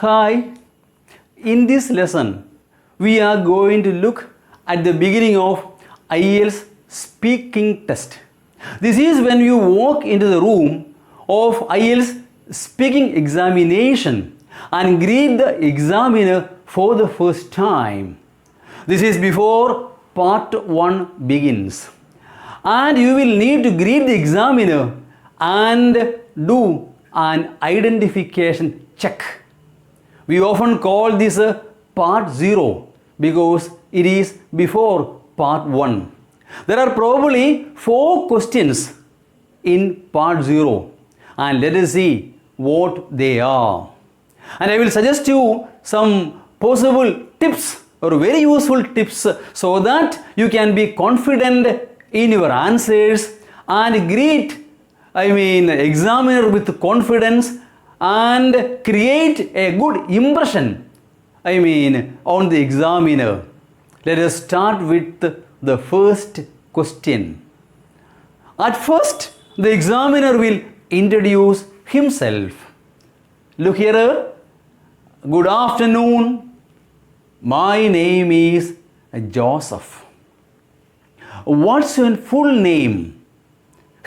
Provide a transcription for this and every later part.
Hi, in this lesson we are going to look at the beginning of IELTS speaking test. This is when you walk into the room of IELTS speaking examination and greet the examiner for the first time. This is before part 1 begins. And you will need to greet the examiner and do an identification check. We often call this a part 0 because it is before part 1. There are probably 4 questions in part 0 and let us see what they are. And I will suggest you some possible tips or very useful tips so that you can be confident in your answers and greet examiner with confidence and create a good impression on the examiner. Let us start with the first question. At first, the examiner will introduce himself. Look here. Good afternoon. My name is Joseph. What's your full name?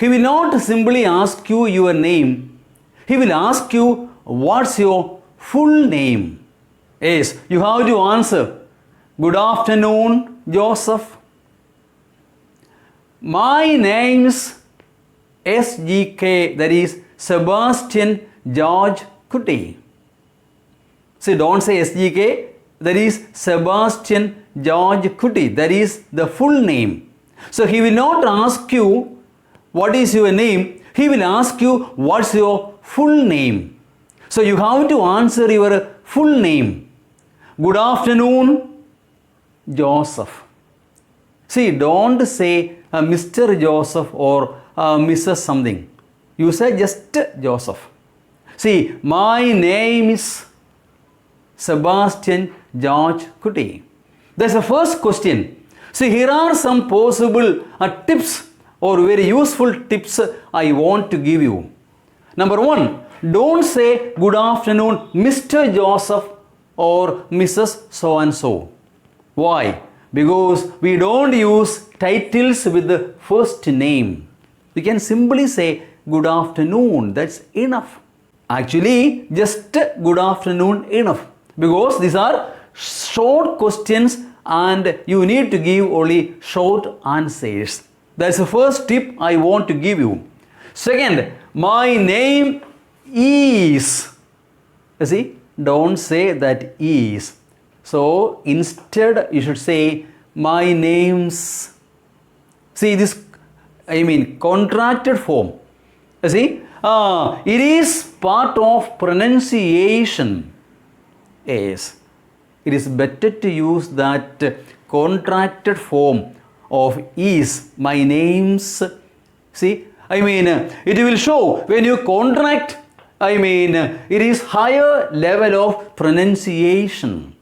He will not simply ask you your name. He will ask you what's your full name. Yes, you have to answer. Good afternoon, Joseph. My name's SGK, that is Sebastian George Kuti. See, don't say SGK, that is Sebastian George Kuti, that is the full name. So he will not ask you what is your name, he will ask you what's your full name. So you have to answer your full name. Good afternoon, Joseph. See, don't say Mr. Joseph or Mrs. something. You say just Joseph. See, my name is Sebastian George Kuti. That's the first question. See, here are some possible tips or very useful tips I want to give you. Number 1, don't say good afternoon Mr. Joseph or Mrs. so and so. Why? Because we don't use titles with the first name. We can simply say good afternoon, that's enough. Actually, just good afternoon enough, because these are short questions and you need to give only short answers. That's the first tip I want to give you. Second, my name is. You see, don't say that is. So instead you should say my name's. See this, contracted form. You see, it is part of pronunciation. Yes, it is better to use that contracted form of is, my name's. See, it will show when you contract, it is higher level of pronunciation.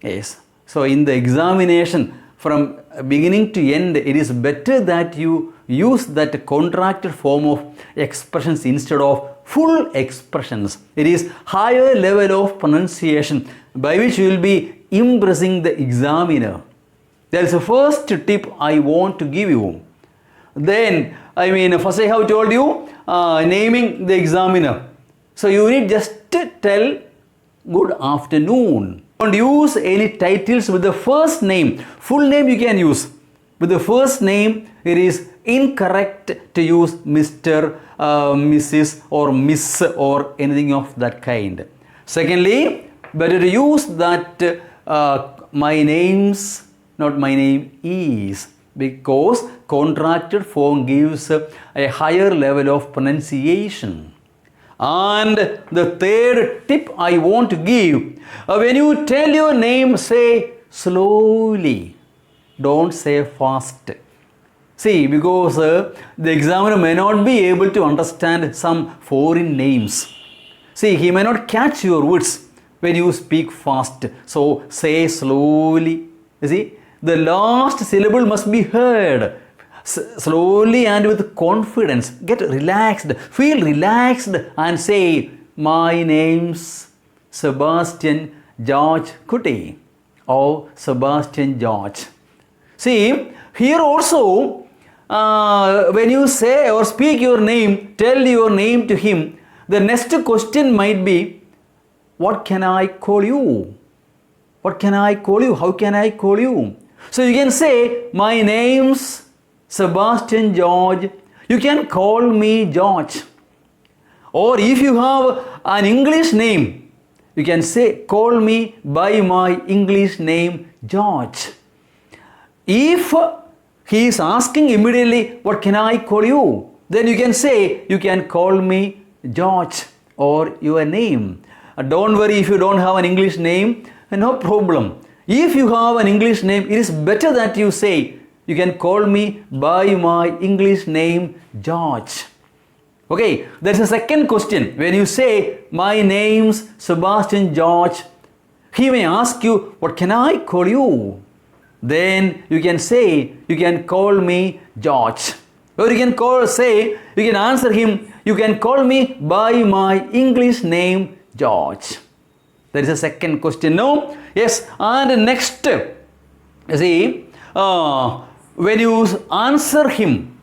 Yes, so in the examination from beginning to end, it is better that you use that contracted form of expressions instead of full expressions. It is higher level of pronunciation by which you will be impressing the examiner. That is the first tip I want to give you. Then, first I have told you naming the examiner. So you need just to tell good afternoon. Don't use any titles with the first name. Full name you can use. With the first name, it is incorrect to use Mr., Mrs. or Miss or anything of that kind. Secondly, better to use that my name's, not my name is, because contracted form gives a higher level of pronunciation. And the third tip I want to give, when you tell your name, say slowly, don't say fast. See, because the examiner may not be able to understand some foreign names. See, he may not catch your words when you speak fast. So say slowly. You see, the last syllable must be heard slowly and with confidence. Get relaxed, feel relaxed and say my name's. Sebastian George Kuti or Sebastian George. See, here also, when you say or speak your name, tell your name to him, the next question might be, what can I call you? What can I call you? How can I call you? So you can say, my name's Sebastian George. You can call me George. Or if you have an English name, you can say, call me by my English name George. If he is asking immediately, what can I call you? Then you can say, you can call me George or your name. Don't worry if you don't have an English name, no problem. If you have an English name, it is better that you say, you can call me by my English name George. Okay, there's a second question. When you say, my name's Sebastian George, he may ask you, what can I call you? Then you can say, you can call me George. Or you can answer him, you can call me by my English name George. That is the second question. No? Yes. And next, you see, when you answer him,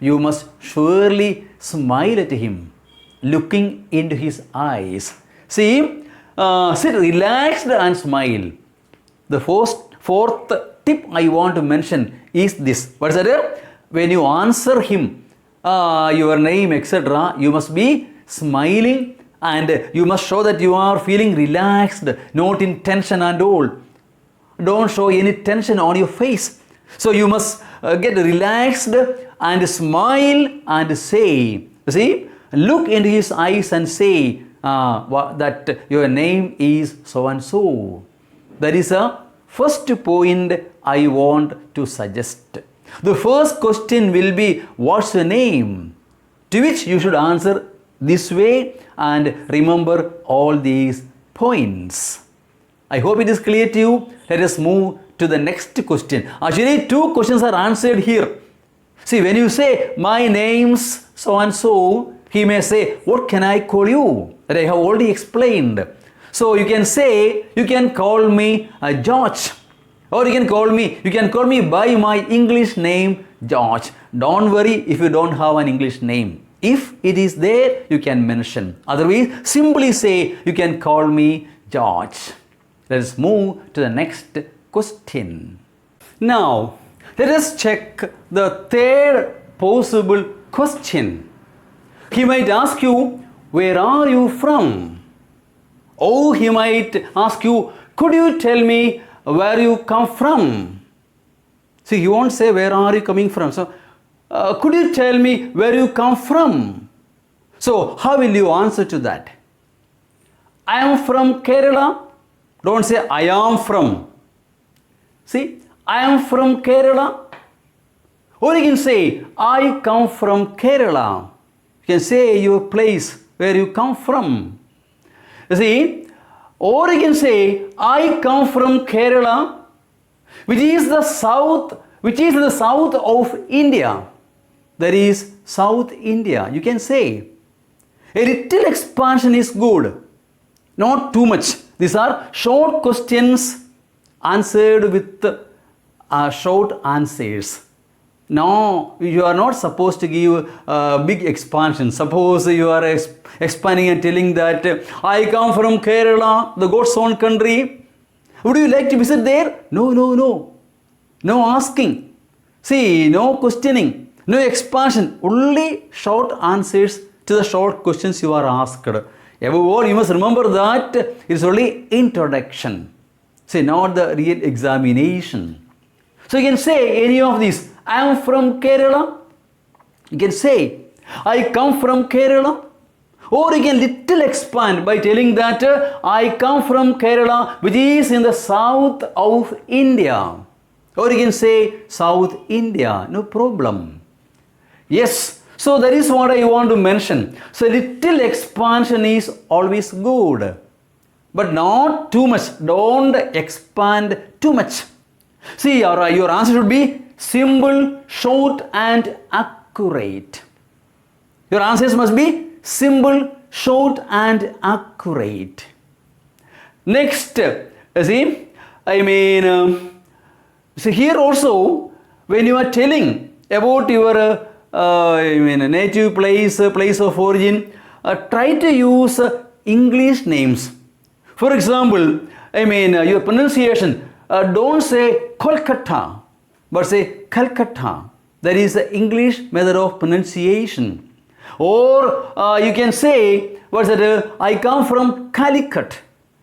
you must surely smile at him, looking into his eyes. See, sit relaxed and smile. The fourth tip I want to mention is this. What is that? When you answer him, your name, etc., you must be smiling and you must show that you are feeling relaxed, not in tension and all. Don't show any tension on your face. So you must get relaxed and smile and say, see, look into his eyes and say that your name is so and so. That is a first point I want to suggest. The first question will be, what's your name? To which you should answer this way and remember all these points. I hope it is clear to you. Let us move to the next question. Actually, two questions are answered here. See, when you say, my name's so and so, he may say, what can I call you? That I have already explained. So you can say, you can call me George. Or you can call me by my English name George. Don't worry if you don't have an English name. If it is there, you can mention. Otherwise, simply say, you can call me George. Let us move to the next question. Now, let us check the third possible question. He might ask you, where are you from? Or he might ask you, could you tell me where you come from? See, he won't say, where are you coming from? So, could you tell me where you come from? So, how will you answer to that? I am from Kerala. Don't say, I am from. See, I am from Kerala. Or you can say, I come from Kerala. You can say your place where you come from. You see, or you can say, I come from Kerala, which is the south of India. That is South India. You can say, a little expansion is good, not too much. These are short questions answered with short answers. No, you are not supposed to give big expansion. Suppose you are expanding and telling that I come from Kerala, the God's own country. Would you like to visit there? No. No asking. See, no questioning, no expansion. Only short answers to the short questions you are asked. Above all, you must remember that it is only introduction. See, not the real examination. So you can say any of these. I am from Kerala. You can say, I come from Kerala. Or you can little expand by telling that I come from Kerala, which is in the south of India. Or you can say South India. No problem. Yes. So that is what I want to mention. So little expansion is always good. But not too much. Don't expand too much. See, your answer should be simple, short and accurate. Your answers must be simple, short and accurate. Next, see, so here also, when you are telling about your native place, place of origin, try to use English names. For example, your pronunciation, don't say Kolkata, but say Calcutta. That is the English method of pronunciation. Or you can say, what's that? I come from Calicut,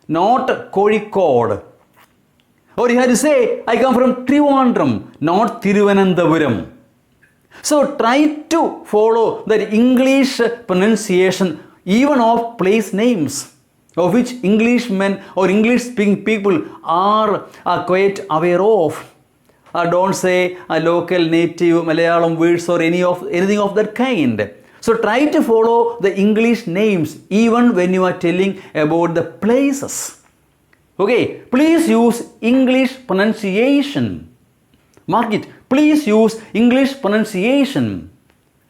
not Kozhikode. Or you have to say, I come from Trivandrum, not Thiruvananthapuram. So try to follow the English pronunciation even of place names, of which Englishmen or English speaking people are quite aware of. Don't say a local native Malayalam words or anything of that kind. So try to follow the English names even when you are telling about the places. Okay, please use English pronunciation. Mark it. Please use English pronunciation.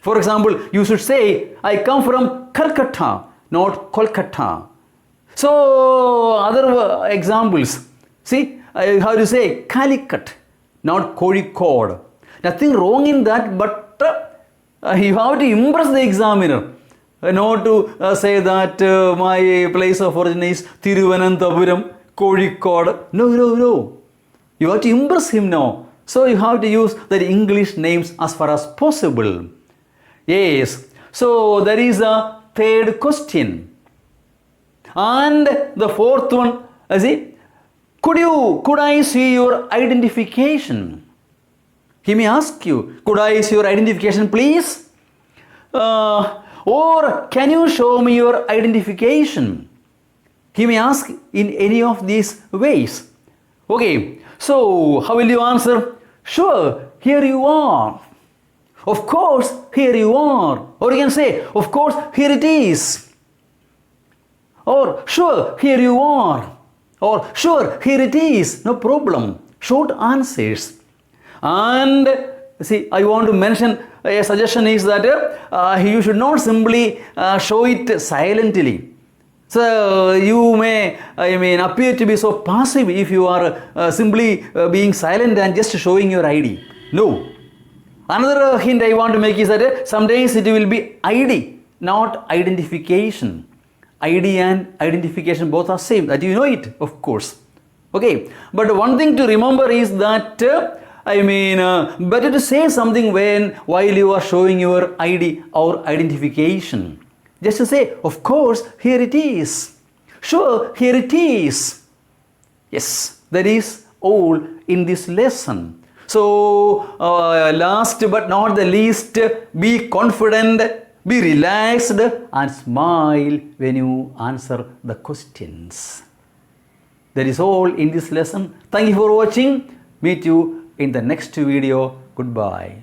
For example, you should say, I come from Calcutta, not Kolkata. So, other examples. See, how to say Calicut, not Kozhikode. Nothing wrong in that, but you have to impress the examiner. Not to say that my place of origin is Thiruvananthapuram, Kozhikode. No. You have to impress him now. So you have to use the English names as far as possible. Yes. So there is a third question. And the fourth one, see, could I see your identification? He may ask you, could I see your identification, please? Or can you show me your identification? He may ask in any of these ways. Okay, so how will you answer? Sure, here you are. Of course, here you are. Or you can say, of course, here it is. Or, sure, here you are. Or, sure, here it is. No problem. Short answers. And see, I want to mention a suggestion is that you should not simply show it silently. So you may, appear to be so passive if you are simply being silent and just showing your ID. No. Another hint I want to make is that sometimes it will be ID, not identification. ID and identification both are same. That you know it, of course. Okay. But one thing to remember is that better to say something while you are showing your ID or identification. Just to say, of course, here it is. Sure, here it is. Yes, that is all in this lesson. So, last but not the least, be confident, be relaxed and smile when you answer the questions. That is all in this lesson. Thank you for watching. Meet you in the next video. Goodbye.